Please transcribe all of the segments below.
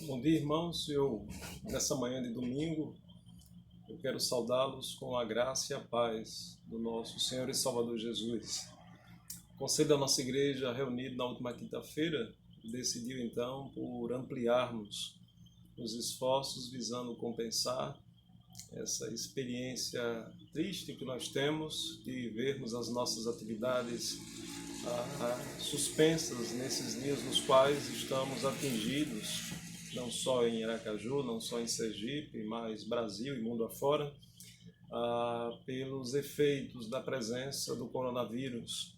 Bom dia, irmãos. Nessa manhã de domingo, eu quero saudá-los com a graça e a paz do nosso Senhor e Salvador Jesus. O Conselho da nossa igreja, reunido na última quinta-feira, decidiu então por ampliarmos os esforços visando compensar essa experiência triste que nós temos de vermos as nossas atividades suspensas nesses dias nos quais estamos atingidos, não só em Aracaju, não só em Sergipe, mas Brasil e mundo afora, pelos efeitos da presença do coronavírus.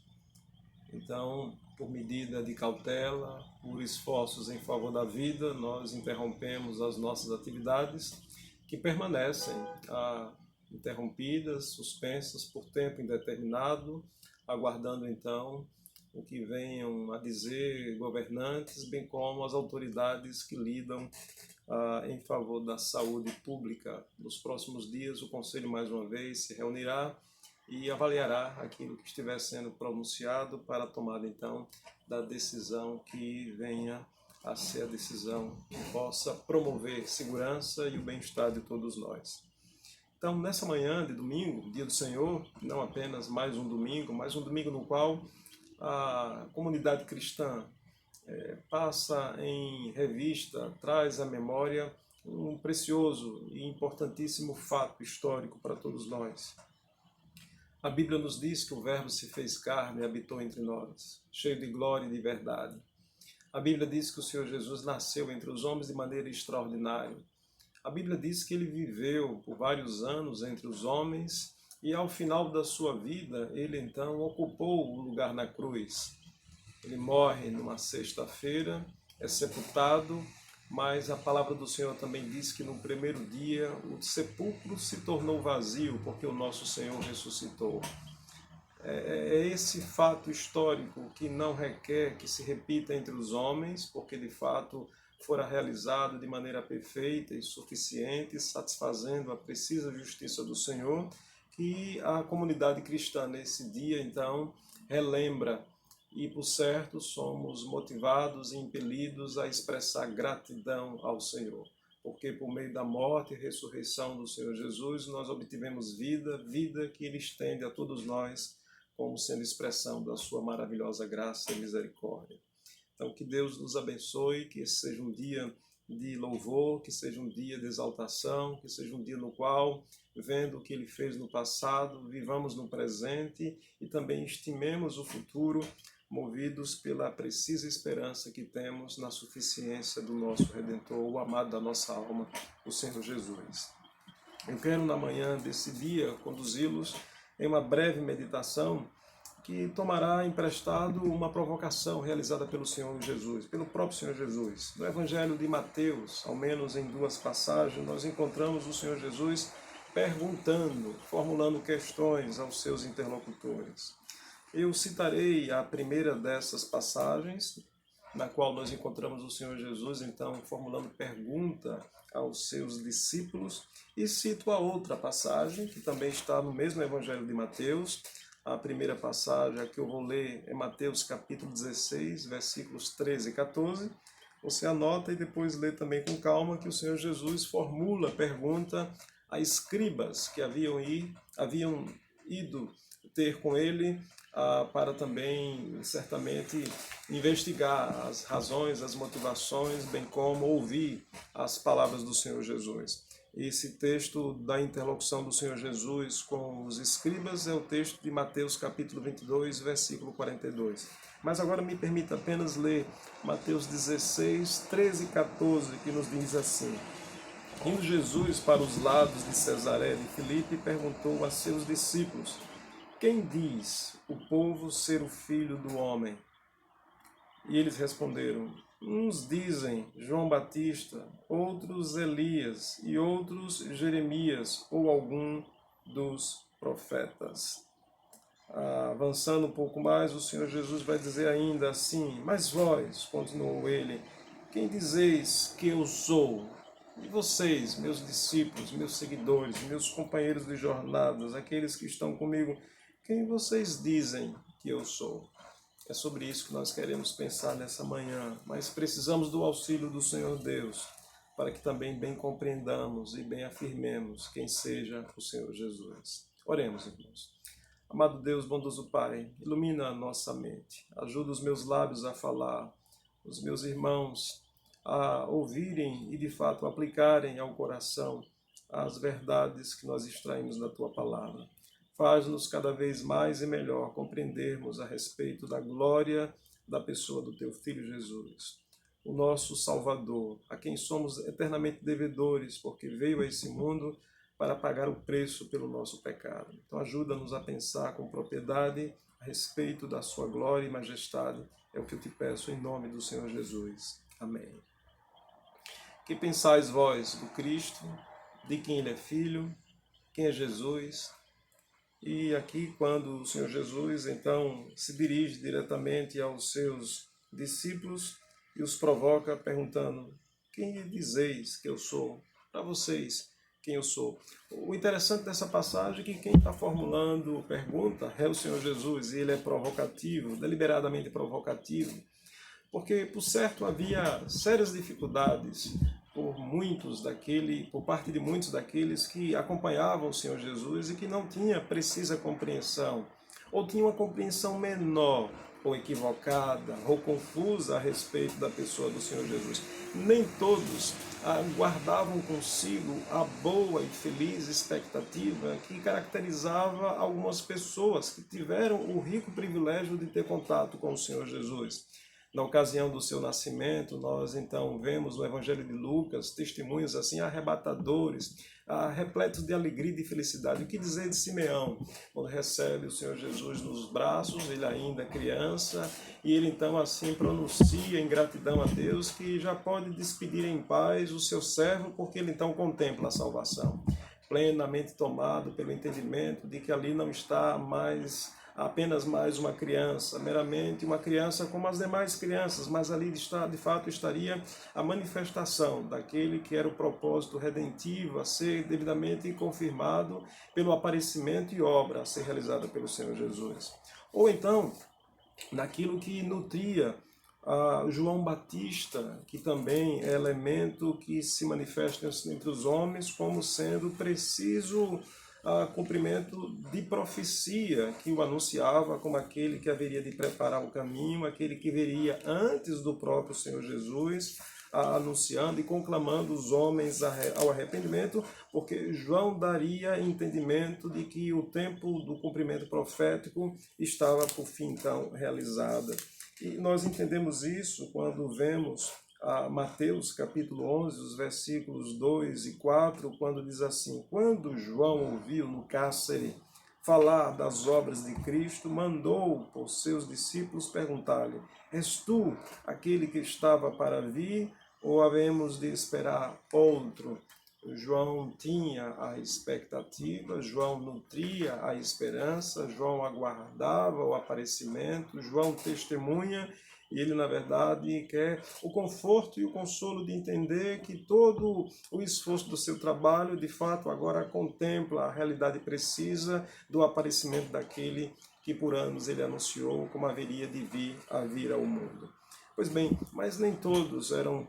Então, por medida de cautela, por esforços em favor da vida, nós interrompemos as nossas atividades que permanecem interrompidas, suspensas por tempo indeterminado, aguardando então o que venham a dizer governantes, bem como as autoridades que lidam em favor da saúde pública. Nos próximos dias, o Conselho mais uma vez se reunirá e avaliará aquilo que estiver sendo pronunciado para a tomada então da decisão que venha a ser a decisão que possa promover segurança e o bem-estar de todos nós. Então, nessa manhã de domingo, dia do Senhor, não apenas mais um domingo, mas um domingo no qual a comunidade cristã passa em revista, traz à memória um precioso e importantíssimo fato histórico para todos nós. A Bíblia nos diz que o Verbo se fez carne e habitou entre nós, cheio de glória e de verdade. A Bíblia diz que o Senhor Jesus nasceu entre os homens de maneira extraordinária. A Bíblia diz que ele viveu por vários anos entre os homens e ao final da sua vida, ele então ocupou o lugar na cruz. Ele morre numa sexta-feira, é sepultado, mas a palavra do Senhor também diz que no primeiro dia o sepulcro se tornou vazio, porque o nosso Senhor ressuscitou. É esse fato histórico que não requer que se repita entre os homens, porque de fato fora realizado de maneira perfeita e suficiente, satisfazendo a precisa justiça do Senhor, que a comunidade cristã nesse dia então relembra. E, por certo, somos motivados e impelidos a expressar gratidão ao Senhor, porque por meio da morte e ressurreição do Senhor Jesus, nós obtivemos vida que Ele estende a todos nós, como sendo expressão da sua maravilhosa graça e misericórdia. Então, que Deus nos abençoe, que esse seja um dia de louvor, que seja um dia de exaltação, que seja um dia no qual, vendo o que Ele fez no passado, vivamos no presente e também estimemos o futuro, movidos pela precisa esperança que temos na suficiência do nosso Redentor, o amado da nossa alma, o Senhor Jesus. Eu quero, na manhã desse dia, conduzi-los em uma breve meditação que tomará emprestado uma provocação realizada pelo Senhor Jesus, pelo próprio Senhor Jesus. No Evangelho de Mateus, ao menos em duas passagens, nós encontramos o Senhor Jesus perguntando, formulando questões aos seus interlocutores. Eu citarei a primeira dessas passagens, na qual nós encontramos o Senhor Jesus, então, formulando pergunta aos seus discípulos, e cito a outra passagem, que também está no mesmo Evangelho de Mateus. A primeira passagem que eu vou ler é Mateus capítulo 16, versículos 13 e 14. Você anota e depois lê também com calma que o Senhor Jesus formula pergunta a escribas que haviam ido ter com ele para também, certamente, investigar as razões, as motivações, bem como ouvir as palavras do Senhor Jesus. Esse texto da interlocução do Senhor Jesus com os escribas é o texto de Mateus capítulo 22, versículo 42. Mas agora me permita apenas ler Mateus 16, 13 e 14, que nos diz assim: Indo Jesus para os lados de Cesaré de Filipe, perguntou a seus discípulos: Quem diz o povo ser o Filho do Homem? E eles responderam: Uns dizem João Batista, outros Elias e outros Jeremias ou algum dos profetas. Avançando um pouco mais, o Senhor Jesus vai dizer ainda assim: Mas vós, continuou ele, quem dizeis que eu sou? E vocês, meus discípulos, meus seguidores, meus companheiros de jornadas, aqueles que estão comigo, quem vocês dizem que eu sou? É sobre isso que nós queremos pensar nessa manhã, mas precisamos do auxílio do Senhor Deus, para que também bem compreendamos e bem afirmemos quem seja o Senhor Jesus. Oremos, irmãos. Amado Deus, bondoso Pai, ilumina a nossa mente, ajuda os meus lábios a falar, os meus irmãos a ouvirem e de fato aplicarem ao coração as verdades que nós extraímos da Tua Palavra. Faz-nos cada vez mais e melhor compreendermos a respeito da glória da pessoa do Teu Filho Jesus, o nosso Salvador, a quem somos eternamente devedores, porque veio a esse mundo para pagar o preço pelo nosso pecado. Então ajuda-nos a pensar com propriedade a respeito da sua glória e majestade. É o que eu te peço em nome do Senhor Jesus. Amém. Que pensais vós do Cristo, de quem Ele é Filho, quem é Jesus? E aqui, quando o Senhor Jesus, então, se dirige diretamente aos seus discípulos e os provoca perguntando: quem dizeis que eu sou? Para vocês, quem eu sou? O interessante dessa passagem é que quem está formulando pergunta é o Senhor Jesus, e ele é provocativo, deliberadamente provocativo, porque, por certo, havia sérias dificuldades por parte de muitos daqueles que acompanhavam o Senhor Jesus e que não tinha precisa compreensão, ou tinha uma compreensão menor, ou equivocada, ou confusa a respeito da pessoa do Senhor Jesus. Nem todos guardavam consigo a boa e feliz expectativa que caracterizava algumas pessoas que tiveram o rico privilégio de ter contato com o Senhor Jesus. Na ocasião do seu nascimento, nós então vemos no Evangelho de Lucas testemunhos assim arrebatadores, repletos de alegria e de felicidade. O que dizer de Simeão, quando recebe o Senhor Jesus nos braços, ele ainda é criança, e ele então assim pronuncia em gratidão a Deus que já pode despedir em paz o seu servo, porque ele então contempla a salvação, plenamente tomado pelo entendimento de que ali não está apenas mais uma criança, meramente uma criança como as demais crianças, mas ali de fato estaria a manifestação daquele que era o propósito redentivo a ser devidamente confirmado pelo aparecimento e obra a ser realizada pelo Senhor Jesus. Ou então, naquilo que nutria João Batista, que também é elemento que se manifesta entre os homens como sendo preciso cumprimento de profecia que o anunciava como aquele que haveria de preparar o caminho, aquele que viria antes do próprio Senhor Jesus, anunciando e conclamando os homens ao arrependimento, porque João daria entendimento de que o tempo do cumprimento profético estava por fim então realizada. E nós entendemos isso quando vemos Mateus capítulo 11, os versículos 2 e 4, quando diz assim: quando João ouviu no cárcere falar das obras de Cristo, mandou por seus discípulos perguntar-lhe: és tu aquele que estava para vir, ou havemos de esperar outro? João tinha a expectativa, João nutria a esperança, João aguardava o aparecimento, João testemunha, e ele, na verdade, quer o conforto e o consolo de entender que todo o esforço do seu trabalho, de fato, agora contempla a realidade precisa do aparecimento daquele que por anos ele anunciou como haveria de vir ao mundo. Pois bem, mas nem todos eram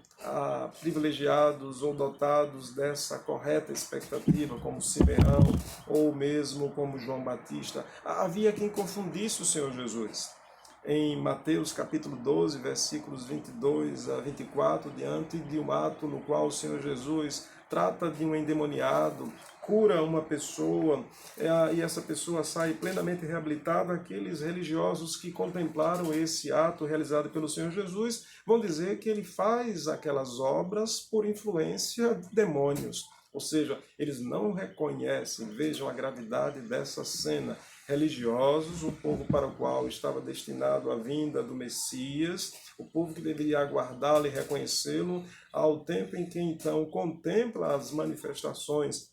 privilegiados ou dotados dessa correta expectativa, como Simeão ou mesmo como João Batista. Havia quem confundisse o Senhor Jesus. Em Mateus capítulo 12, versículos 22 a 24, diante de um ato no qual o Senhor Jesus trata de um endemoniado, cura uma pessoa e essa pessoa sai plenamente reabilitada, aqueles religiosos que contemplaram esse ato realizado pelo Senhor Jesus vão dizer que ele faz aquelas obras por influência de demônios. Ou seja, eles não reconhecem, vejam a gravidade dessa cena. Religiosos, o povo para o qual estava destinado a vinda do Messias, o povo que deveria aguardá-lo e reconhecê-lo, ao tempo em que então contempla as manifestações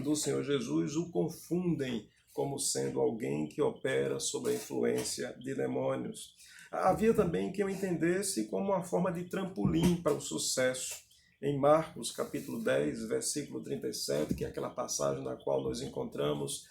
do Senhor Jesus, o confundem como sendo alguém que opera sob a influência de demônios. Havia também quem o entendesse como uma forma de trampolim para o sucesso. em Marcos, capítulo 10, versículo 37, que é aquela passagem na qual nós encontramos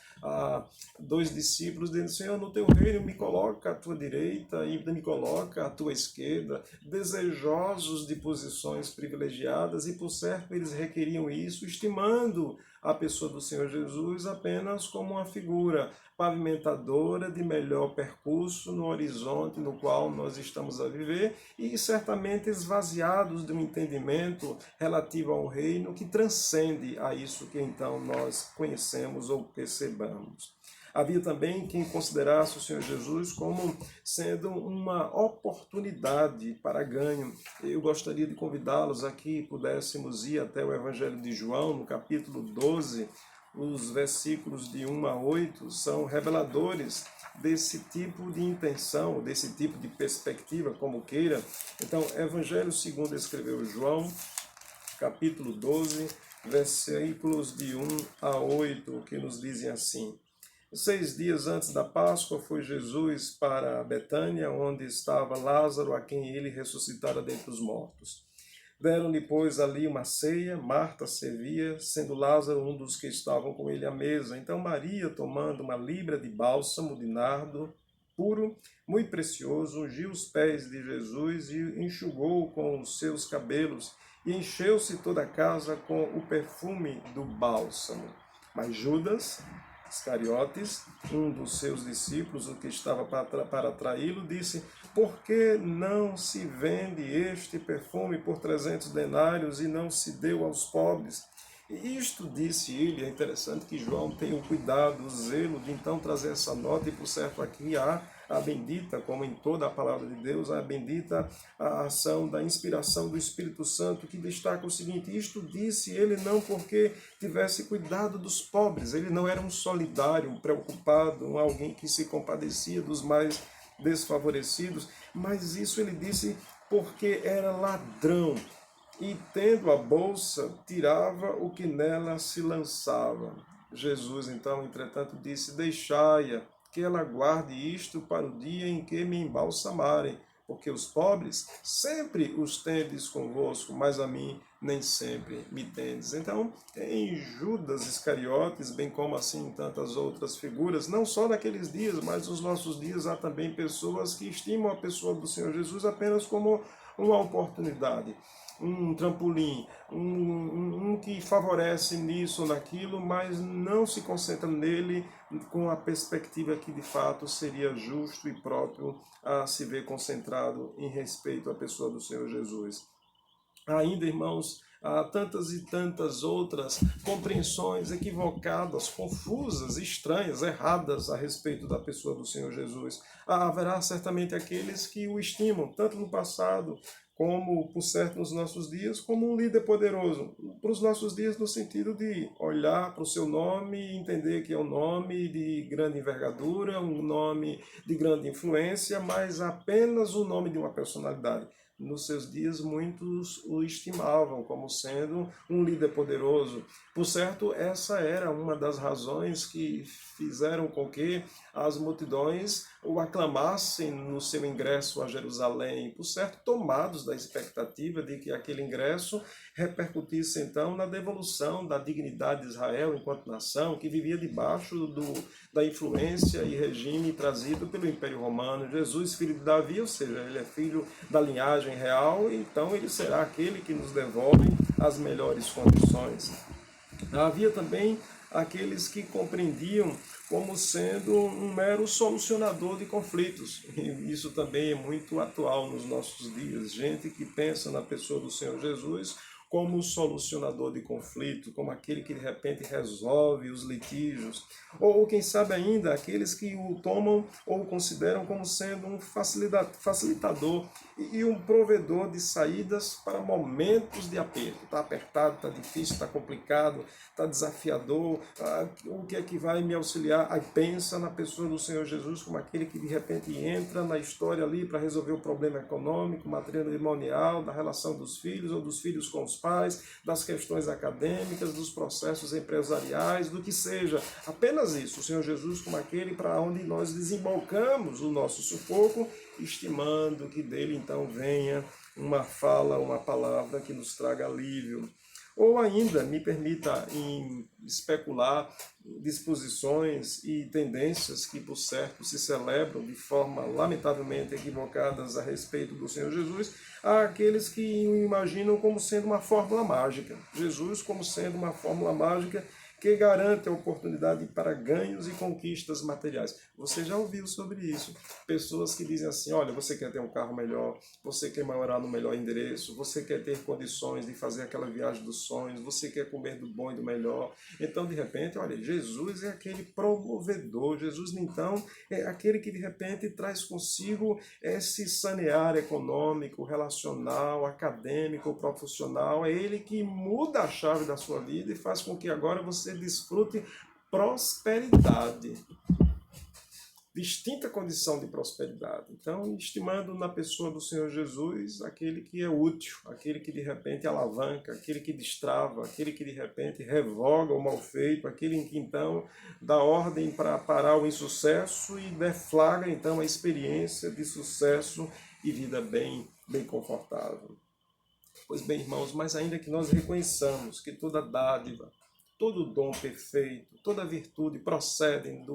dois discípulos dizendo: Senhor, no teu reino me coloca à tua direita e me coloca à tua esquerda, desejosos de posições privilegiadas, e por certo eles requeriam isso, estimando a pessoa do Senhor Jesus apenas como uma figura pavimentadora de melhor percurso no horizonte no qual nós estamos a viver, e certamente esvaziados de um entendimento relativo ao reino que transcende a isso que então nós conhecemos ou percebamos. Havia também quem considerasse o Senhor Jesus como sendo uma oportunidade para ganho. Eu gostaria de convidá-los aqui, pudéssemos ir até o Evangelho de João, no capítulo 12, os versículos de 1 a 8 são reveladores desse tipo de intenção, desse tipo de perspectiva, como queira. Então, Evangelho segundo escreveu João, capítulo 12, versículos de 1 a 8, que nos dizem assim: 6 dias antes da Páscoa foi Jesus para Betânia, onde estava Lázaro, a quem ele ressuscitara dentre os mortos. Deram-lhe, pois, ali uma ceia, Marta servia, sendo Lázaro um dos que estavam com ele à mesa. Então Maria, tomando uma libra de bálsamo de nardo puro, muito precioso, ungiu os pés de Jesus e enxugou com os seus cabelos, e encheu-se toda a casa com o perfume do bálsamo. Mas Judas Iscariotes, um dos seus discípulos, o que estava para traí-lo, disse: por que não se vende este perfume por 300 denários e não se deu aos pobres? E isto disse ele. É interessante que João tem o cuidado, o zelo de então trazer essa nota, e por certo aqui há a bendita, como em toda a palavra de Deus, a bendita a ação da inspiração do Espírito Santo, que destaca o seguinte: isto disse ele não porque tivesse cuidado dos pobres, ele não era um solidário, um preocupado, alguém que se compadecia dos mais desfavorecidos, mas isso ele disse porque era ladrão, e tendo a bolsa, tirava o que nela se lançava. Jesus, então, entretanto, disse: deixai-a, que ela guarde isto para o dia em que me embalsamarem, porque os pobres sempre os tendes convosco, mas a mim nem sempre me tendes. Então, em Judas Iscariotes, bem como assim em tantas outras figuras, não só naqueles dias, mas nos nossos dias há também pessoas que estimam a pessoa do Senhor Jesus apenas como uma oportunidade, um trampolim, um que favorece nisso ou naquilo, mas não se concentra nele com a perspectiva que de fato seria justo e próprio a se ver concentrado em respeito à pessoa do Senhor Jesus. Ainda, irmãos, há tantas e tantas outras compreensões equivocadas, confusas, estranhas, erradas a respeito da pessoa do Senhor Jesus. Haverá certamente aqueles que o estimam, tanto no passado como, por certo, nos nossos dias, como um líder poderoso. Para os nossos dias, no sentido de olhar para o seu nome e entender que é um nome de grande envergadura, um nome de grande influência, mas apenas o nome de uma personalidade. Nos seus dias, muitos o estimavam como sendo um líder poderoso. Por certo, essa era uma das razões que fizeram com que as multidões o aclamassem no seu ingresso a Jerusalém. Por certo, tomados da expectativa de que aquele ingresso repercutisse então na devolução da dignidade de Israel enquanto nação, que vivia debaixo da influência e regime trazido pelo Império Romano. Jesus, filho de Davi, ou seja, ele é filho da linhagem real, então ele será aquele que nos devolve as melhores condições. Havia também aqueles que compreendiam como sendo um mero solucionador de conflitos. E isso também é muito atual nos nossos dias. Gente que pensa na pessoa do Senhor Jesus como um solucionador de conflito, como aquele que de repente resolve os litígios, ou quem sabe ainda, aqueles que o tomam ou o consideram como sendo um facilitador e um provedor de saídas para momentos de aperto. Está apertado, está difícil, está complicado, está desafiador, o que é que vai me auxiliar? Aí pensa na pessoa do Senhor Jesus como aquele que de repente entra na história ali para resolver o problema econômico, matrimonial, da relação dos filhos ou dos filhos com os pais, das questões acadêmicas, dos processos empresariais, do que seja. Apenas isso, o Senhor Jesus como aquele para onde nós desembolcamos o nosso sufoco, estimando que dele então venha uma fala, uma palavra que nos traga alívio. Ou ainda me permita especular disposições e tendências que, por certo, se celebram de forma lamentavelmente equivocadas a respeito do Senhor Jesus, àqueles que o imaginam como sendo uma fórmula mágica. Jesus como sendo uma fórmula mágica que garante a oportunidade para ganhos e conquistas materiais. Você já ouviu sobre isso? Pessoas que dizem assim, olha, você quer ter um carro melhor, você quer morar no melhor endereço, você quer ter condições de fazer aquela viagem dos sonhos, você quer comer do bom e do melhor. Então, de repente, olha, Jesus é aquele promovedor, Jesus, então, é aquele que, de repente, traz consigo esse sanear econômico, relacional, acadêmico, profissional. É ele que muda a chave da sua vida e faz com que agora você desfrute prosperidade, distinta condição de prosperidade. Então, estimando na pessoa do Senhor Jesus aquele que é útil, aquele que de repente alavanca, aquele que destrava, aquele que de repente revoga o mal feito, aquele que então dá ordem para parar o insucesso e deflagra então a experiência de sucesso e vida bem confortável. Pois bem, irmãos, mas ainda que nós reconheçamos que toda dádiva, todo dom perfeito, toda virtude procedem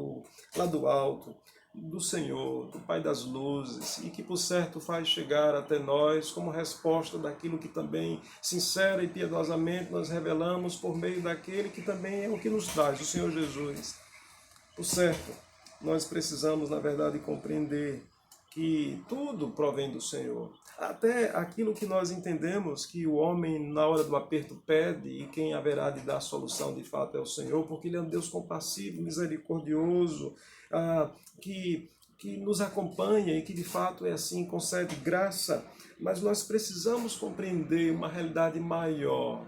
lá do alto, do Senhor, do Pai das luzes, e que por certo faz chegar até nós como resposta daquilo que também, sincera e piedosamente, nós revelamos por meio daquele que também é o que nos traz, o Senhor Jesus. Por certo, nós precisamos, na verdade, compreender que tudo provém do Senhor. Até aquilo que nós entendemos que o homem, na hora do aperto, pede, e quem haverá de dar a solução, de fato, é o Senhor, porque Ele é um Deus compassivo, misericordioso, que nos acompanha e que, de fato, é assim, concede graça. Mas nós precisamos compreender uma realidade maior,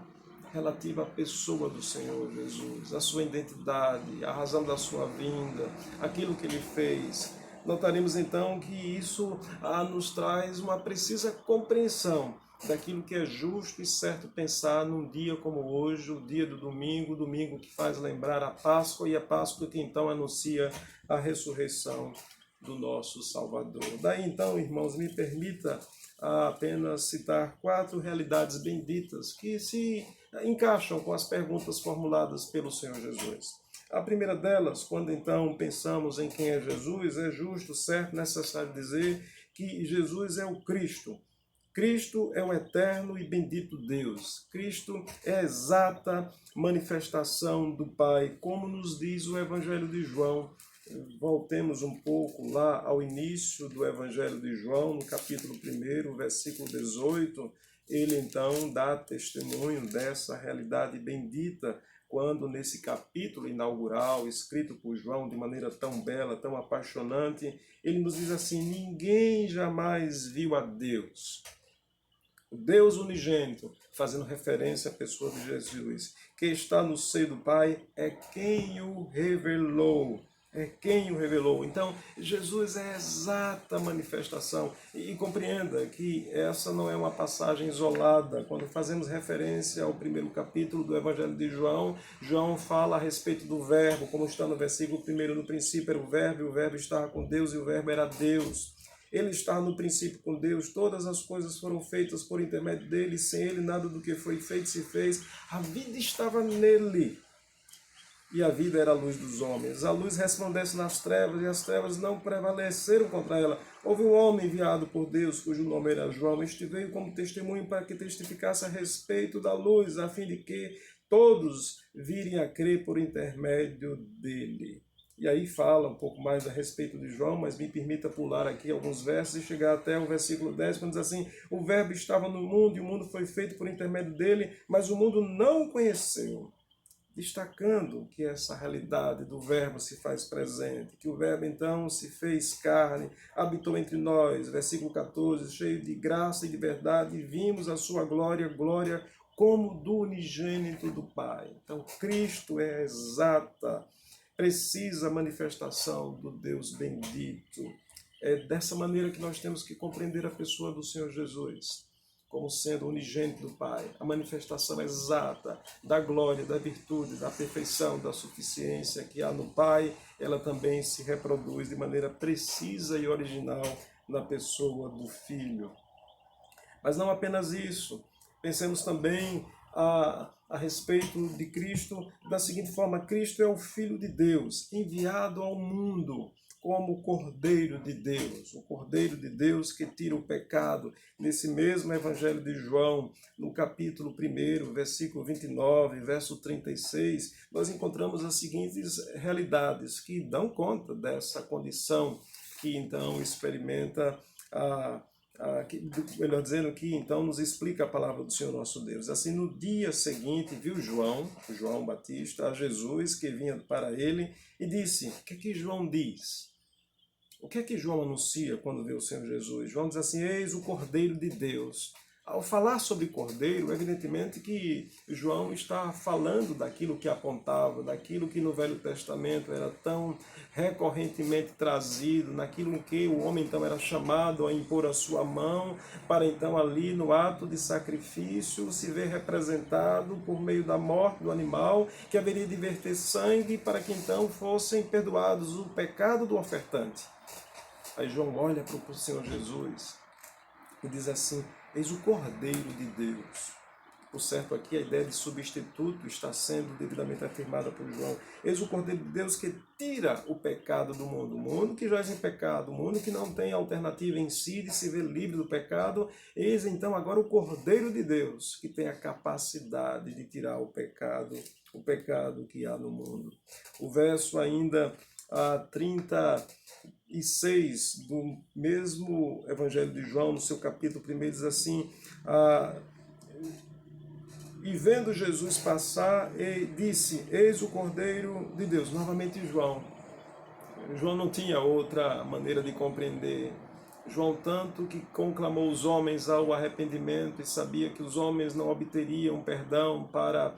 relativa à pessoa do Senhor Jesus, a sua identidade, a razão da sua vinda, aquilo que Ele fez. Notaremos então que isso nos traz uma precisa compreensão daquilo que é justo e certo pensar num dia como hoje, o dia do domingo, o domingo que faz lembrar a Páscoa e a Páscoa que então anuncia a ressurreição do nosso Salvador. Daí então, irmãos, me permita apenas citar 4 realidades benditas que se encaixam com as perguntas formuladas pelo Senhor Jesus. A primeira delas, quando então pensamos em quem é Jesus, é justo, certo, necessário dizer que Jesus é o Cristo. Cristo é o eterno e bendito Deus. Cristo é a exata manifestação do Pai, como nos diz o Evangelho de João. Voltemos um pouco lá ao início do Evangelho de João, no capítulo 1, versículo 18. Ele então dá testemunho dessa realidade bendita, quando nesse capítulo inaugural, escrito por João de maneira tão bela, tão apaixonante, ele nos diz assim: ninguém jamais viu a Deus. O Deus unigênito, fazendo referência à pessoa de Jesus, que está no seio do Pai, é quem o revelou. É quem o revelou. Então, Jesus é a exata manifestação. E compreenda que essa não é uma passagem isolada. Quando fazemos referência ao primeiro capítulo do Evangelho de João, João fala a respeito do verbo, como está no versículo 1, no princípio era o verbo, e o verbo estava com Deus, e o verbo era Deus. Ele estava no princípio com Deus, todas as coisas foram feitas por intermédio dele, sem ele nada do que foi feito se fez. A vida estava nele. E a vida era a luz dos homens. A luz resplandece nas trevas, e as trevas não prevaleceram contra ela. Houve um homem enviado por Deus, cujo nome era João. Este veio como testemunho para que testificasse a respeito da luz, a fim de que todos virem a crer por intermédio dele. E aí fala um pouco mais a respeito de João, mas me permita pular aqui alguns versos e chegar até o versículo 10, quando diz assim: o verbo estava no mundo, e o mundo foi feito por intermédio dele, mas o mundo não o conheceu. Destacando que essa realidade do verbo se faz presente, que o verbo então se fez carne, habitou entre nós, versículo 14, cheio de graça e de verdade, e vimos a sua glória, glória como do unigênito do Pai. Então Cristo é a exata, precisa manifestação do Deus bendito. É dessa maneira que nós temos que compreender a pessoa do Senhor Jesus, como sendo unigênito do Pai, a manifestação exata da glória, da virtude, da perfeição, da suficiência que há no Pai, ela também se reproduz de maneira precisa e original na pessoa do Filho. Mas não apenas isso, pensemos também a respeito de Cristo da seguinte forma: Cristo é o Filho de Deus, enviado ao mundo como o Cordeiro de Deus, o Cordeiro de Deus que tira o pecado. Nesse mesmo Evangelho de João, no capítulo 1, versículo 29, verso 36, nós encontramos as seguintes realidades que dão conta dessa condição que então experimenta melhor dizendo, que então nos explica a palavra do Senhor nosso Deus. Assim, no dia seguinte, viu João Batista, a Jesus que vinha para ele e disse: o que é que João diz? O que é que João anuncia quando vê o Senhor Jesus? João diz assim: eis o Cordeiro de Deus. Ao falar sobre cordeiro, evidentemente que João está falando daquilo que apontava, daquilo que no Velho Testamento era tão recorrentemente trazido, naquilo em que o homem então era chamado a impor a sua mão, para então ali no ato de sacrifício se ver representado por meio da morte do animal, que haveria de verter sangue para que então fossem perdoados o pecado do ofertante. Aí João olha para o Senhor Jesus e diz assim: eis o Cordeiro de Deus. Por certo, aqui a ideia de substituto está sendo devidamente afirmada por João. Eis o Cordeiro de Deus que tira o pecado do mundo. O mundo que jaz em pecado, o mundo que não tem alternativa em si de se ver livre do pecado. Eis então agora o Cordeiro de Deus que tem a capacidade de tirar o pecado que há no mundo. O verso ainda 36 do mesmo Evangelho de João, no seu capítulo 1, diz assim: e vendo Jesus passar, disse: eis o Cordeiro de Deus. Novamente João não tinha outra maneira de compreender. João tanto que conclamou os homens ao arrependimento e sabia que os homens não obteriam perdão para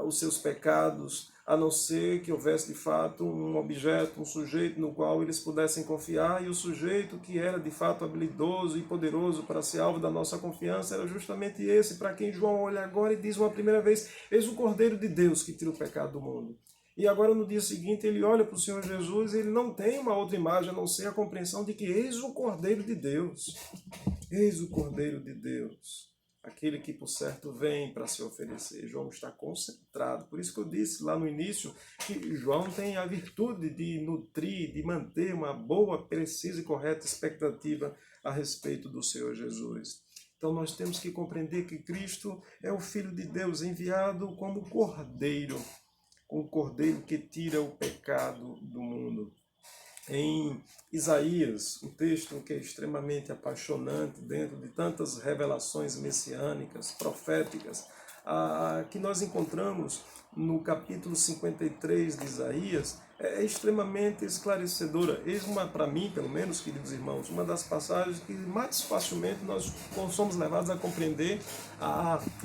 os seus pecados, a não ser que houvesse de fato um objeto, um sujeito no qual eles pudessem confiar, e o sujeito que era de fato habilidoso e poderoso para ser alvo da nossa confiança era justamente esse, para quem João olha agora e diz uma primeira vez: eis o Cordeiro de Deus que tira o pecado do mundo. E agora no dia seguinte ele olha para o Senhor Jesus e ele não tem uma outra imagem a não ser a compreensão de que eis o Cordeiro de Deus. Eis o Cordeiro de Deus. Aquele que por certo vem para se oferecer. João está concentrado. Por isso que eu disse lá no início que João tem a virtude de nutrir, de manter uma boa, precisa e correta expectativa a respeito do Senhor Jesus. Então nós temos que compreender que Cristo é o Filho de Deus enviado como Cordeiro. Um Cordeiro que tira o pecado do mundo. Em Isaías, um texto que é extremamente apaixonante dentro de tantas revelações messiânicas, proféticas, que nós encontramos no capítulo 53 de Isaías, é extremamente esclarecedora. Eis para mim, pelo menos, queridos irmãos, uma das passagens que mais facilmente nós somos levados a compreender,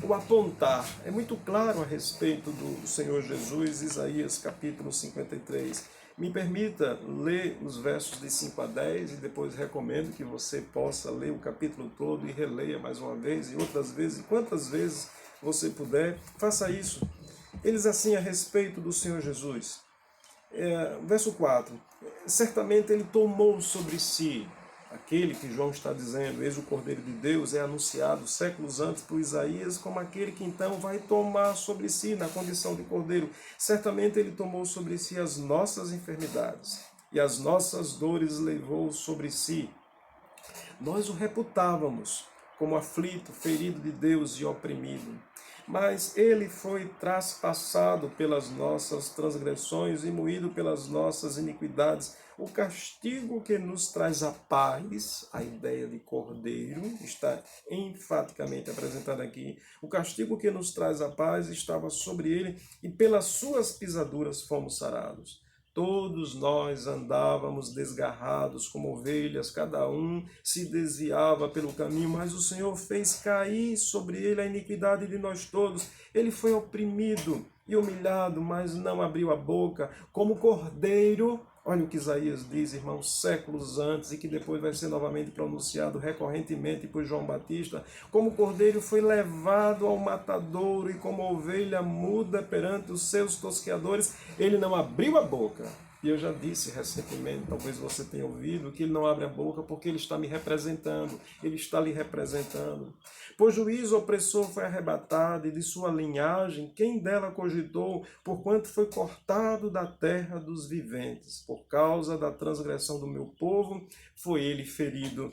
o apontar. É muito claro a respeito do Senhor Jesus, Isaías capítulo 53. Me permita ler os versos de 5 a 10 e depois recomendo que você possa ler o capítulo todo e releia mais uma vez e outras vezes, e quantas vezes você puder, faça isso. Eles assim a respeito do Senhor Jesus. Verso 4. Certamente ele tomou sobre si, aquele que João está dizendo, eis o Cordeiro de Deus, é anunciado séculos antes por Isaías como aquele que então vai tomar sobre si na condição de Cordeiro. Certamente ele tomou sobre si as nossas enfermidades e as nossas dores levou sobre si. Nós o reputávamos como aflito, ferido de Deus e oprimido. Mas ele foi traspassado pelas nossas transgressões e moído pelas nossas iniquidades. O castigo que nos traz a paz, a ideia de cordeiro, está enfaticamente apresentada aqui. O castigo que nos traz a paz estava sobre ele e pelas suas pisaduras fomos sarados. Todos nós andávamos desgarrados como ovelhas, cada um se desviava pelo caminho, mas o Senhor fez cair sobre ele a iniquidade de nós todos. Ele foi oprimido e humilhado, mas não abriu a boca. Como cordeiro, olha o que Isaías diz, irmãos, séculos antes, e que depois vai ser novamente pronunciado recorrentemente por João Batista. Como cordeiro foi levado ao matadouro, e como ovelha muda perante os seus tosqueadores, ele não abriu a boca. E eu já disse recentemente, talvez você tenha ouvido, que ele não abre a boca porque ele está me representando, ele está lhe representando. Pois juiz opressor foi arrebatado, e de sua linhagem, quem dela cogitou, porquanto foi cortado da terra dos viventes. Por causa da transgressão do meu povo, foi ele ferido.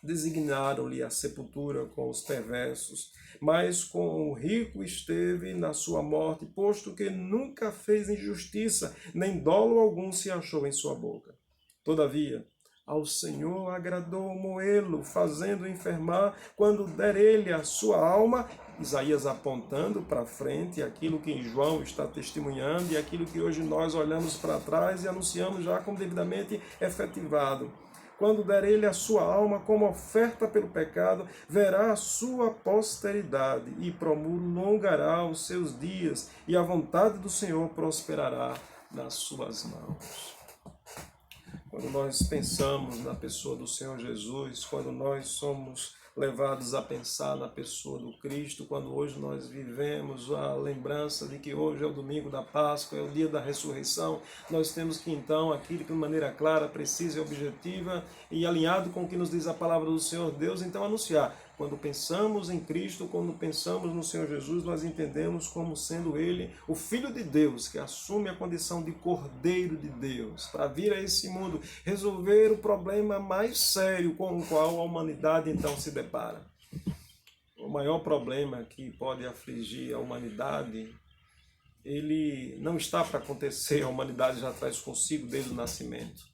Designaram-lhe a sepultura com os perversos, mas com o rico esteve na sua morte, posto que nunca fez injustiça, nem dolo algum se achou em sua boca. Todavia, ao Senhor agradou moê-lo, fazendo enfermar, quando der ele a sua alma. Isaías apontando para frente aquilo que João está testemunhando e aquilo que hoje nós olhamos para trás e anunciamos já como devidamente efetivado. Quando der ele a sua alma como oferta pelo pecado, verá a sua posteridade e prolongará os seus dias, e a vontade do Senhor prosperará nas suas mãos. Quando nós pensamos na pessoa do Senhor Jesus, quando nós somos levados a pensar na pessoa do Cristo, quando hoje nós vivemos a lembrança de que hoje é o domingo da Páscoa, é o dia da ressurreição, nós temos que então, aquilo que de maneira clara, precisa e objetiva e alinhado com o que nos diz a palavra do Senhor Deus, então anunciar. Quando pensamos em Cristo, quando pensamos no Senhor Jesus, nós entendemos como sendo Ele o Filho de Deus, que assume a condição de Cordeiro de Deus, para vir a esse mundo, resolver o problema mais sério com o qual a humanidade então se depara. O maior problema que pode afligir a humanidade, ele não está para acontecer, a humanidade já traz consigo desde o nascimento.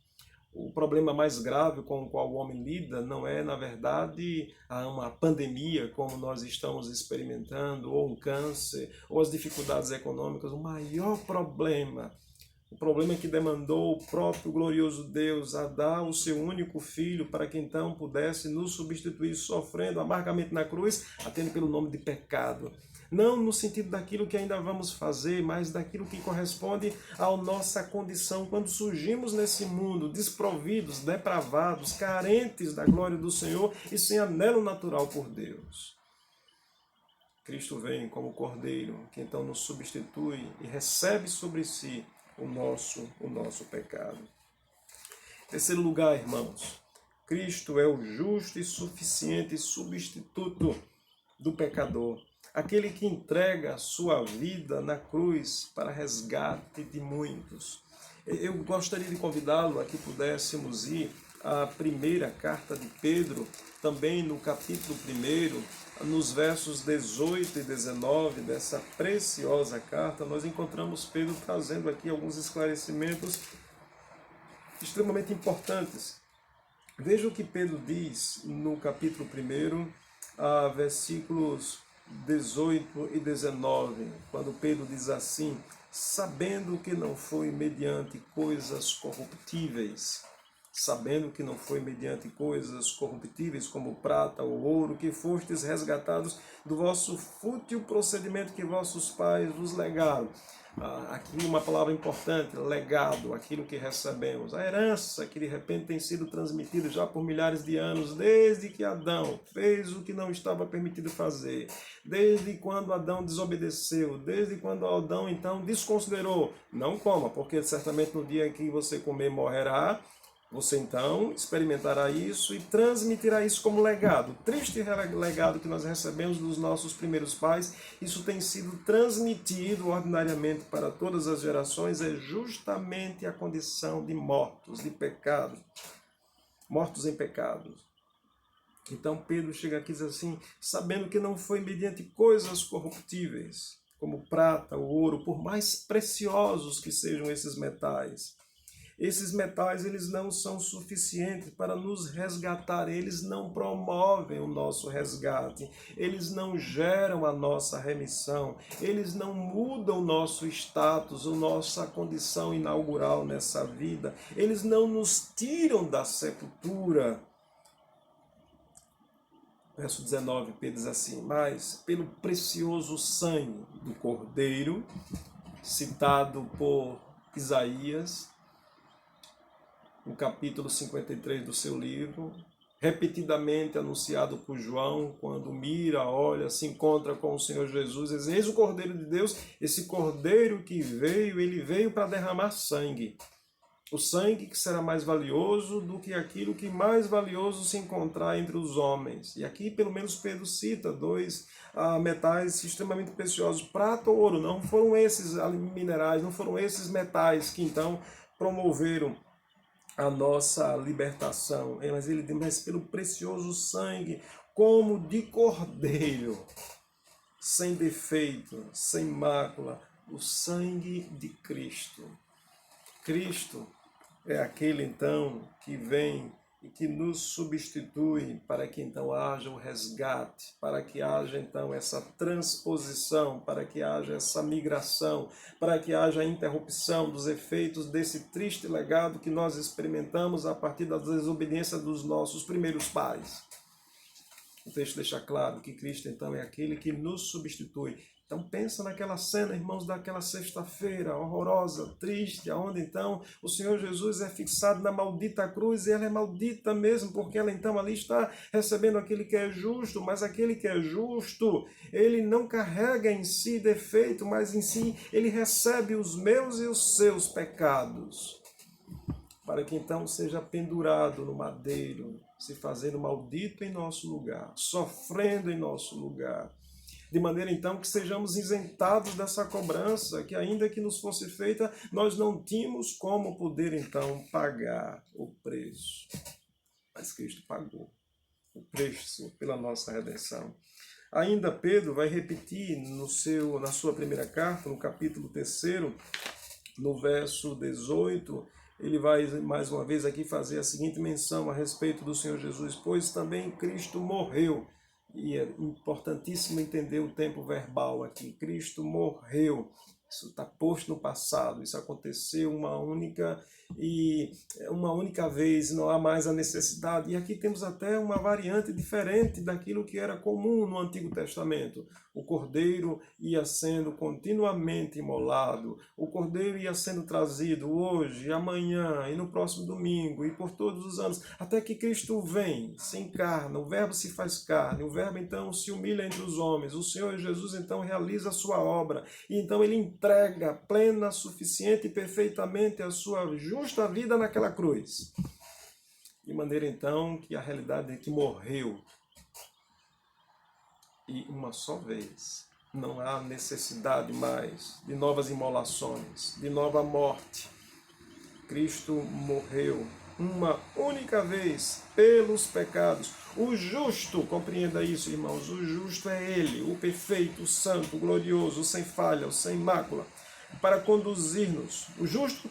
O problema mais grave com o qual o homem lida não é, na verdade, uma pandemia, como nós estamos experimentando, ou um câncer, ou as dificuldades econômicas. O maior problema, o problema que demandou o próprio glorioso Deus a dar o seu único filho para que então pudesse nos substituir, sofrendo amargamente na cruz, atendo pelo nome de pecado. Não no sentido daquilo que ainda vamos fazer, mas daquilo que corresponde à nossa condição quando surgimos nesse mundo, desprovidos, depravados, carentes da glória do Senhor e sem anelo natural por Deus. Cristo vem como Cordeiro, que então nos substitui e recebe sobre si o nosso pecado. Em terceiro lugar, irmãos, Cristo é o justo e suficiente substituto do pecador. Aquele que entrega a sua vida na cruz para resgate de muitos. Eu gostaria de convidá-lo a que pudéssemos ir à primeira carta de Pedro, também no capítulo 1, nos versos 18 e 19 dessa preciosa carta, nós encontramos Pedro trazendo aqui alguns esclarecimentos extremamente importantes. Veja o que Pedro diz no capítulo 1, versículos 18 e 19, quando Pedro diz assim: sabendo que não foi mediante coisas corruptíveis, como prata ou ouro, que fostes resgatados do vosso fútil procedimento que vossos pais vos legaram. Aqui uma palavra importante, legado, aquilo que recebemos, a herança que de repente tem sido transmitida já por milhares de anos, desde que Adão fez o que não estava permitido fazer, desde quando Adão desobedeceu, desde quando Adão então desconsiderou. Não coma, porque certamente no dia em que você comer morrerá. Você então experimentará isso e transmitirá isso como legado. O triste legado que nós recebemos dos nossos primeiros pais, isso tem sido transmitido ordinariamente para todas as gerações, é justamente a condição de mortos, de pecado, mortos em pecados. Então Pedro chega aqui e diz assim: sabendo que não foi mediante coisas corruptíveis, como prata ou ouro, por mais preciosos que sejam esses metais, eles não são suficientes para nos resgatar, eles não promovem o nosso resgate, eles não geram a nossa remissão, eles não mudam o nosso status, a nossa condição inaugural nessa vida, eles não nos tiram da sepultura. Verso 19, Pedro diz assim: mas pelo precioso sangue do Cordeiro, citado por Isaías, no capítulo 53 do seu livro, repetidamente anunciado por João, quando mira, olha, se encontra com o Senhor Jesus, eis o Cordeiro de Deus, esse Cordeiro que veio, ele veio para derramar sangue. O sangue que será mais valioso do que aquilo que mais valioso se encontrar entre os homens. E aqui, pelo menos, Pedro cita dois metais extremamente preciosos, prata ou ouro. Não foram esses minerais, não foram esses metais que então promoveram a nossa libertação. Mas ele diz, mas pelo precioso sangue, como de cordeiro, sem defeito, sem mácula, o sangue de Cristo. Cristo é aquele então que vem e que nos substitui para que então haja o resgate, para que haja então essa transposição, para que haja essa migração, para que haja a interrupção dos efeitos desse triste legado que nós experimentamos a partir da desobediência dos nossos primeiros pais. O texto deixa claro que Cristo então é aquele que nos substitui. Então pensa naquela cena, irmãos, daquela sexta-feira horrorosa, triste, onde então o Senhor Jesus é fixado na maldita cruz, e ela é maldita mesmo, porque ela então ali está recebendo aquele que é justo, mas aquele que é justo, ele não carrega em si defeito, mas em si ele recebe os meus e os seus pecados, para que então seja pendurado no madeiro, se fazendo maldito em nosso lugar, sofrendo em nosso lugar, de maneira então que sejamos isentados dessa cobrança, que ainda que nos fosse feita, nós não tínhamos como poder então pagar o preço. Mas Cristo pagou o preço pela nossa redenção. Ainda Pedro vai repetir na sua primeira carta, no capítulo 3, no verso 18, ele vai mais uma vez aqui fazer a seguinte menção a respeito do Senhor Jesus, pois também Cristo morreu. E é importantíssimo entender o tempo verbal aqui. Cristo morreu. Isso está posto no passado. Isso aconteceu uma única vez. Não há mais a necessidade. E aqui temos até uma variante diferente daquilo que era comum no Antigo Testamento. O cordeiro ia sendo continuamente imolado. O cordeiro ia sendo trazido hoje, amanhã e no próximo domingo e por todos os anos, até que Cristo vem, se encarna, o verbo se faz carne, o verbo então se humilha entre os homens, o Senhor Jesus então realiza a sua obra e então ele entrega plena, suficiente e perfeitamente a sua justa vida naquela cruz. De maneira então que a realidade é que morreu. E uma só vez. Não há necessidade mais de novas imolações, de nova morte. Cristo morreu uma única vez pelos pecados. O justo, compreenda isso, irmãos, o justo é Ele, o perfeito, o santo, o glorioso, o sem falha, o sem mácula, para conduzir-nos. O justo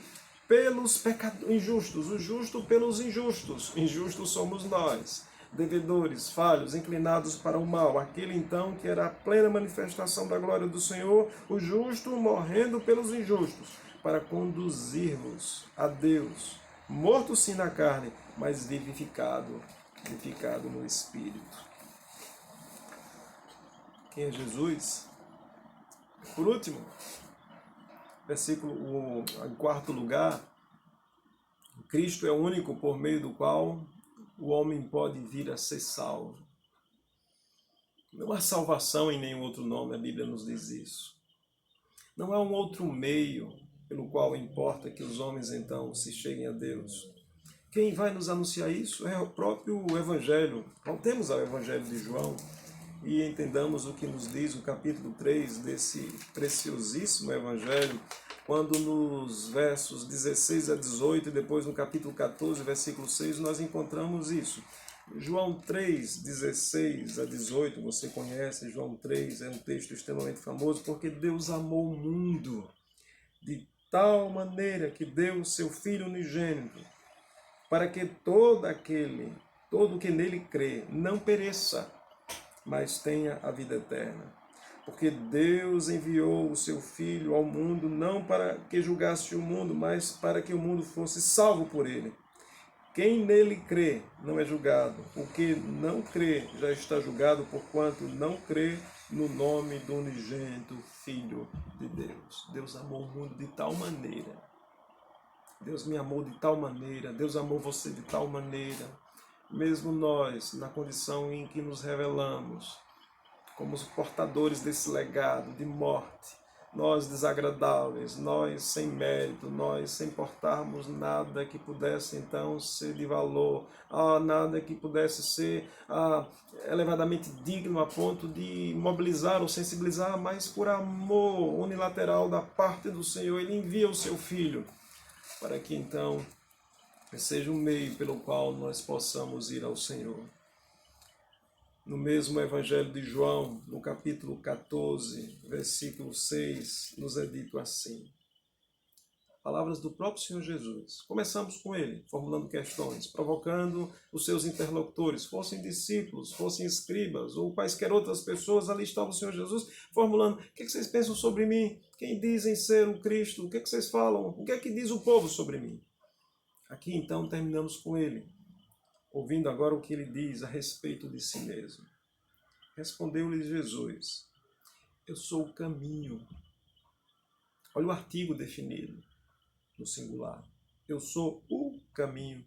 pelos injustos, o justo pelos injustos. Injustos somos nós, devedores, falhos, inclinados para o mal. Aquele então que era a plena manifestação da glória do Senhor, o justo morrendo pelos injustos, para conduzir-nos a Deus, morto sim na carne, mas vivificado no Espírito. Quem é Jesus? Por último, versículo, em quarto lugar, Cristo é o único por meio do qual o homem pode vir a ser salvo. Não há salvação em nenhum outro nome, a Bíblia nos diz isso. Não há um outro meio pelo qual importa que os homens então se cheguem a Deus. Quem vai nos anunciar isso é o próprio Evangelho. Voltemos ao Evangelho de João e entendamos o que nos diz o capítulo 3 desse preciosíssimo Evangelho, quando nos versos 16 a 18 e depois no capítulo 14, versículo 6, nós encontramos isso. João 3, 16 a 18, você conhece, João 3 é um texto extremamente famoso, porque Deus amou o mundo de tal maneira que deu o seu Filho unigênito, para que todo que nele crê, não pereça, mas tenha a vida eterna. Porque Deus enviou o seu Filho ao mundo, não para que julgasse o mundo, mas para que o mundo fosse salvo por ele. Quem nele crê não é julgado. O que não crê já está julgado, porquanto não crê no nome do unigênito Filho de Deus. Deus amou o mundo de tal maneira. Deus me amou de tal maneira. Deus amou você de tal maneira. Mesmo nós, na condição em que nos revelamos, como os portadores desse legado de morte, nós desagradáveis, nós sem mérito, nós sem portarmos nada que pudesse então ser de valor, nada que pudesse ser elevadamente digno a ponto de mobilizar ou sensibilizar, mas por amor unilateral da parte do Senhor, Ele envia o Seu Filho para que então seja um meio pelo qual nós possamos ir ao Senhor. No mesmo Evangelho de João, no capítulo 14, versículo 6, nos é dito assim. Palavras do próprio Senhor Jesus. Começamos com ele, formulando questões, provocando os seus interlocutores, fossem discípulos, fossem escribas ou quaisquer outras pessoas, ali estava o Senhor Jesus, formulando: o que vocês pensam sobre mim? Quem dizem ser o Cristo? O que vocês falam? O que é que diz o povo sobre mim? Aqui então terminamos com ele, ouvindo agora o que ele diz a respeito de si mesmo. Respondeu-lhe Jesus: eu sou o caminho. Olha o artigo definido no singular. Eu sou o caminho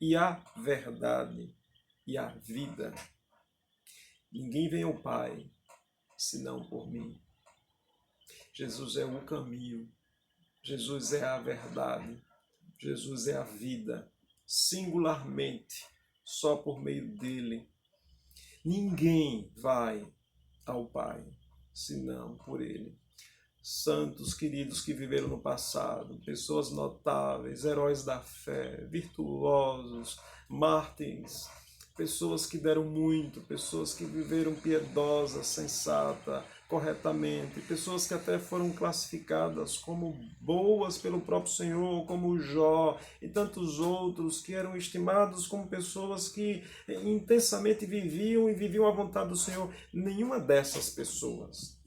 e a verdade e a vida. Ninguém vem ao Pai senão por mim. Jesus é o caminho. Jesus é a verdade. Jesus é a vida. Singularmente, só por meio dele. Ninguém vai ao Pai senão por ele. Santos queridos que viveram no passado, pessoas notáveis, heróis da fé, virtuosos, mártires, pessoas que deram muito, pessoas que viveram piedosa, sensata, corretamente, pessoas que até foram classificadas como boas pelo próprio Senhor, como Jó e tantos outros que eram estimados como pessoas que intensamente viviam e viviam à vontade do Senhor. Nenhuma dessas pessoas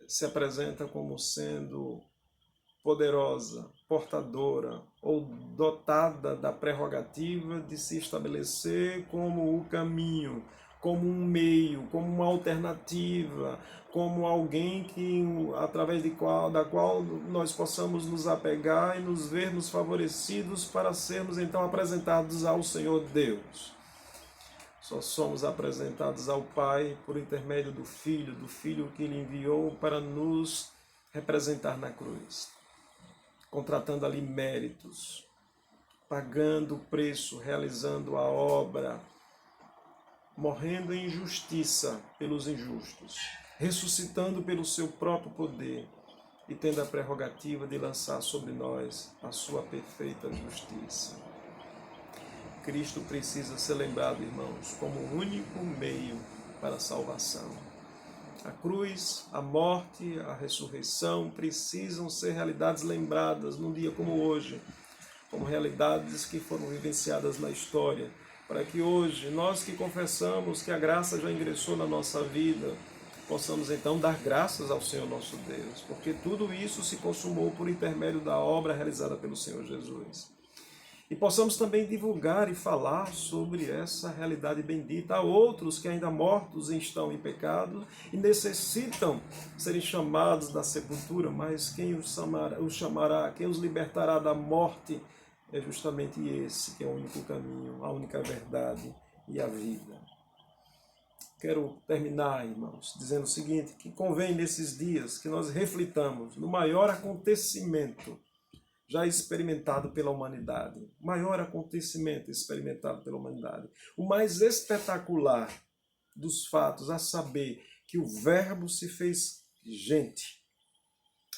se apresenta como sendo poderosa, portadora ou dotada da prerrogativa de se estabelecer como o caminho, como um meio, como uma alternativa, como alguém que, através da qual nós possamos nos apegar e nos vermos favorecidos para sermos então apresentados ao Senhor Deus. Só somos apresentados ao Pai por intermédio do Filho que Ele enviou para nos representar na cruz, contratando ali méritos, pagando o preço, realizando a obra, morrendo em justiça pelos injustos, ressuscitando pelo seu próprio poder e tendo a prerrogativa de lançar sobre nós a sua perfeita justiça. Cristo precisa ser lembrado, irmãos, como o único meio para a salvação. A cruz, a morte, a ressurreição precisam ser realidades lembradas num dia como hoje, como realidades que foram vivenciadas na história, para que hoje, nós que confessamos que a graça já ingressou na nossa vida, possamos então dar graças ao Senhor nosso Deus, porque tudo isso se consumou por intermédio da obra realizada pelo Senhor Jesus. E possamos também divulgar e falar sobre essa realidade bendita a outros que ainda mortos estão em pecado e necessitam serem chamados da sepultura, mas quem os chamará, quem os libertará da morte é justamente esse, que é o único caminho, a única verdade e a vida. Quero terminar, irmãos, dizendo o seguinte, que convém nesses dias que nós reflitamos no maior acontecimento já experimentado pela humanidade, o maior acontecimento experimentado pela humanidade, o mais espetacular dos fatos, a saber que o Verbo se fez gente,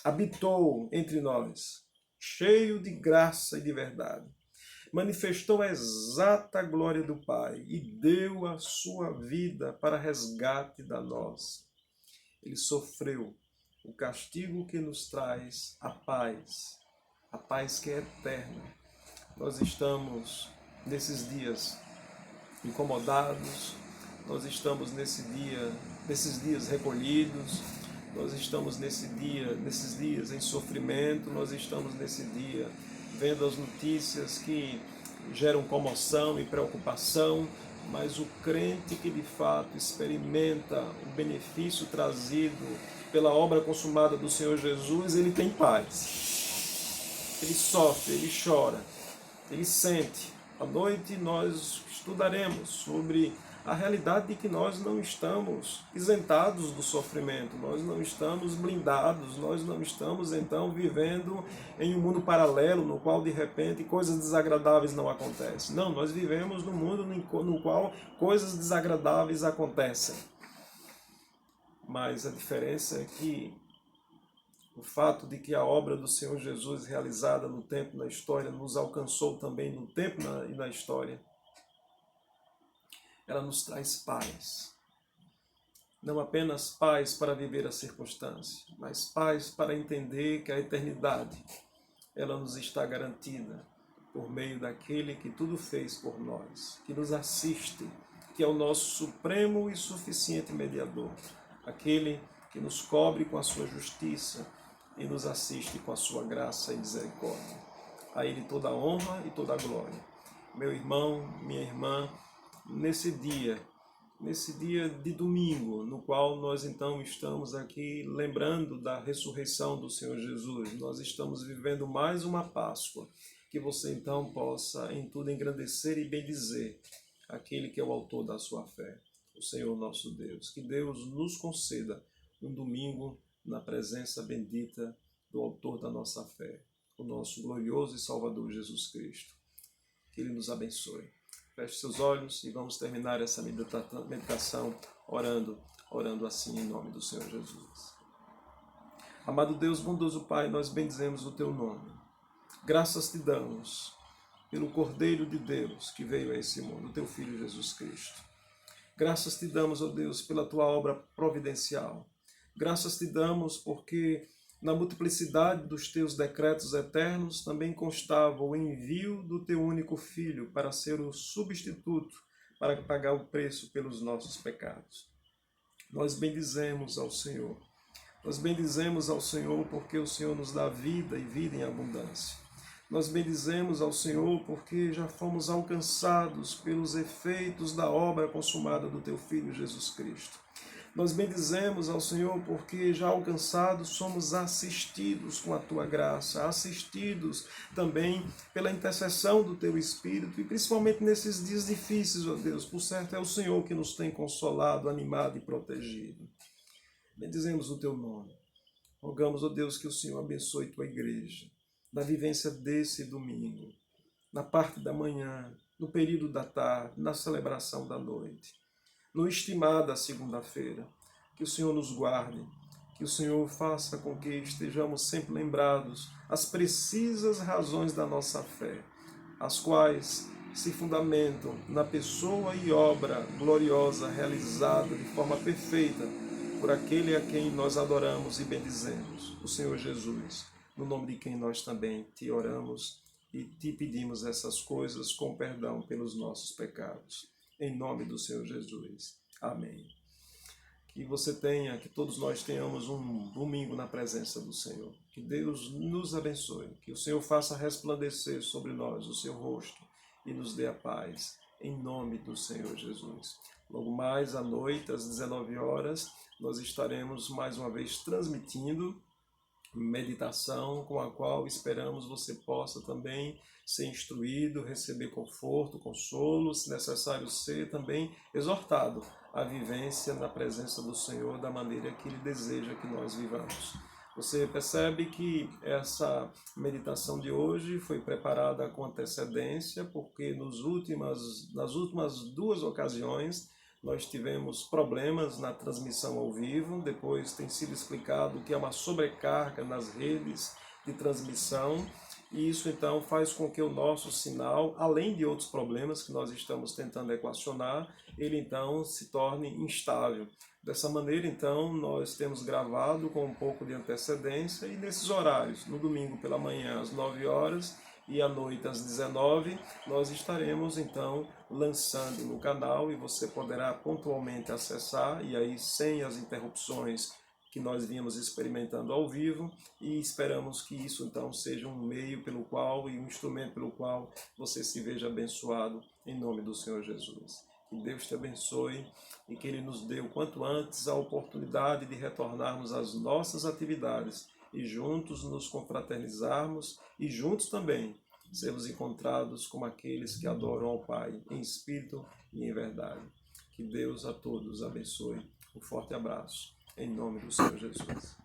habitou entre nós, cheio de graça e de verdade, manifestou a exata glória do Pai e deu a sua vida para resgate da nossa. Ele sofreu o castigo que nos traz a paz que é eterna. Nós estamos nesses dias incomodados, nós estamos nesses dias recolhidos, nós estamos nesses dias em sofrimento, nós estamos nesse dia vendo as notícias que geram comoção e preocupação, mas o crente que de fato experimenta o benefício trazido pela obra consumada do Senhor Jesus, ele tem paz. Ele sofre, ele chora, ele sente. À noite nós estudaremos sobre a realidade de que nós não estamos isentados do sofrimento, nós não estamos blindados, nós não estamos então vivendo em um mundo paralelo no qual de repente coisas desagradáveis não acontecem. Não, nós vivemos num mundo no qual coisas desagradáveis acontecem. Mas a diferença é que o fato de que a obra do Senhor Jesus realizada no tempo e na história nos alcançou também no tempo e na história, ela nos traz paz. Não apenas paz para viver a circunstância, mas paz para entender que a eternidade, ela nos está garantida por meio daquele que tudo fez por nós, que nos assiste, que é o nosso supremo e suficiente mediador, aquele que nos cobre com a sua justiça e nos assiste com a sua graça e misericórdia. A Ele toda a honra e toda a glória. Meu irmão, minha irmã, nesse dia de domingo, no qual nós então estamos aqui lembrando da ressurreição do Senhor Jesus, nós estamos vivendo mais uma Páscoa, que você então possa em tudo engrandecer e bendizer aquele que é o autor da sua fé, o Senhor nosso Deus. Que Deus nos conceda um domingo na presença bendita do autor da nossa fé, o nosso glorioso e Salvador Jesus Cristo. Que Ele nos abençoe. Feche seus olhos e vamos terminar essa meditação orando assim em nome do Senhor Jesus. Amado Deus, bondoso Pai, nós bendizemos o Teu nome. Graças te damos pelo Cordeiro de Deus que veio a esse mundo, o Teu Filho Jesus Cristo. Graças te damos, ó Deus, pela Tua obra providencial. Graças te damos porque na multiplicidade dos Teus decretos eternos também constava o envio do Teu único Filho para ser o substituto, para pagar o preço pelos nossos pecados. Nós bendizemos ao Senhor. Nós bendizemos ao Senhor porque o Senhor nos dá vida e vida em abundância. Nós bendizemos ao Senhor porque já fomos alcançados pelos efeitos da obra consumada do Teu Filho Jesus Cristo. Nós bendizemos ao Senhor porque já alcançados somos assistidos com a Tua graça, assistidos também pela intercessão do Teu Espírito e principalmente nesses dias difíceis, ó Deus, por certo é o Senhor que nos tem consolado, animado e protegido. Bendizemos o Teu nome. Rogamos, ó Deus, que o Senhor abençoe Tua igreja, na vivência desse domingo, na parte da manhã, no período da tarde, na celebração da noite, no estimada segunda-feira. Que o Senhor nos guarde, que o Senhor faça com que estejamos sempre lembrados as precisas razões da nossa fé, as quais se fundamentam na pessoa e obra gloriosa realizada de forma perfeita por aquele a quem nós adoramos e bendizemos, o Senhor Jesus, no nome de quem nós também te oramos e te pedimos essas coisas com perdão pelos nossos pecados. Em nome do Senhor Jesus. Amém. Que você tenha, que todos nós tenhamos um domingo na presença do Senhor. Que Deus nos abençoe. Que o Senhor faça resplandecer sobre nós o seu rosto e nos dê a paz. Em nome do Senhor Jesus. Logo mais à noite, às 19 horas, nós estaremos mais uma vez transmitindo meditação com a qual esperamos você possa também ser instruído, receber conforto, consolo, se necessário ser também exortado à vivência na presença do Senhor da maneira que Ele deseja que nós vivamos. Você percebe que essa meditação de hoje foi preparada com antecedência, porque nas últimas duas ocasiões nós tivemos problemas na transmissão ao vivo, depois tem sido explicado que é uma sobrecarga nas redes de transmissão, e isso então faz com que o nosso sinal, além de outros problemas que nós estamos tentando equacionar, ele então se torne instável. Dessa maneira, então, nós temos gravado com um pouco de antecedência e nesses horários, no domingo pela manhã às 9 horas, e à noite às 19, nós estaremos então lançando no canal e você poderá pontualmente acessar e aí sem as interrupções que nós vínhamos experimentando ao vivo, e esperamos que isso então seja um meio pelo qual e um instrumento pelo qual você se veja abençoado em nome do Senhor Jesus. Que Deus te abençoe e que Ele nos dê o quanto antes a oportunidade de retornarmos às nossas atividades e juntos nos confraternizarmos e juntos também sermos encontrados como aqueles que adoram ao Pai em espírito e em verdade. Que Deus a todos abençoe. Um forte abraço, em nome do Senhor Jesus.